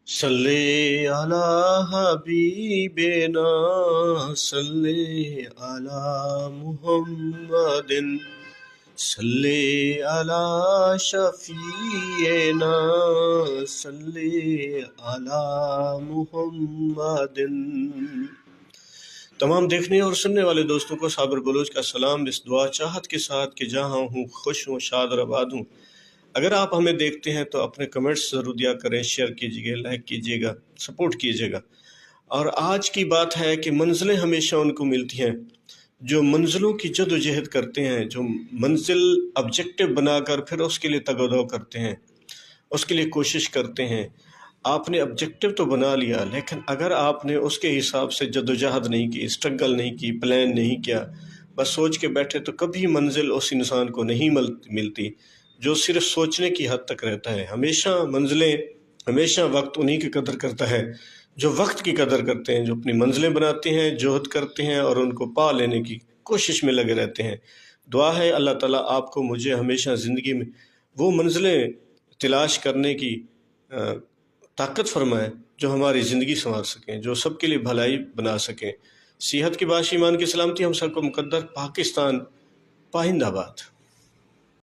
صلی علی حبیبنا صلی علی محمد صلی علی شفیعنا صلی علی محمد۔ تمام دیکھنے اور سننے والے دوستوں کو صابر بلوچ کا سلام، اس دعا چاہت کے ساتھ کہ جہاں ہوں خوش ہوں، شاد اور آباد ہوں۔ اگر آپ ہمیں دیکھتے ہیں تو اپنے کمنٹس ضرور دیا کریں، شیئر کیجیے گا، لائک کیجیے گا، سپورٹ کیجیے گا۔ اور آج کی بات ہے کہ منزلیں ہمیشہ ان کو ملتی ہیں جو منزلوں کی جد و جہد کرتے ہیں، جو منزل آبجیکٹو بنا کر پھر اس کے لیے تگ و دو کرتے ہیں، اس کے لیے کوشش کرتے ہیں۔ آپ نے آبجیکٹو تو بنا لیا، لیکن اگر آپ نے اس کے حساب سے جد و جہد نہیں کی، اسٹرگل نہیں کی، پلان نہیں کیا، بس سوچ کے بیٹھے، تو کبھی منزل اس انسان کو نہیں ملتی جو صرف سوچنے کی حد تک رہتا ہے۔ ہمیشہ وقت انہی کی قدر کرتا ہے جو وقت کی قدر کرتے ہیں، جو اپنی منزلیں بناتے ہیں، جہد کرتے ہیں اور ان کو پا لینے کی کوشش میں لگے رہتے ہیں۔ دعا ہے اللہ تعالیٰ آپ کو، مجھے ہمیشہ زندگی میں وہ منزلیں تلاش کرنے کی طاقت فرمائے جو ہماری زندگی سنوار سکیں، جو سب کے لیے بھلائی بنا سکیں۔ صحت کی باش، ایمان کی سلامتی ہم سب کو مقدر۔ پاکستان پائندہ باد۔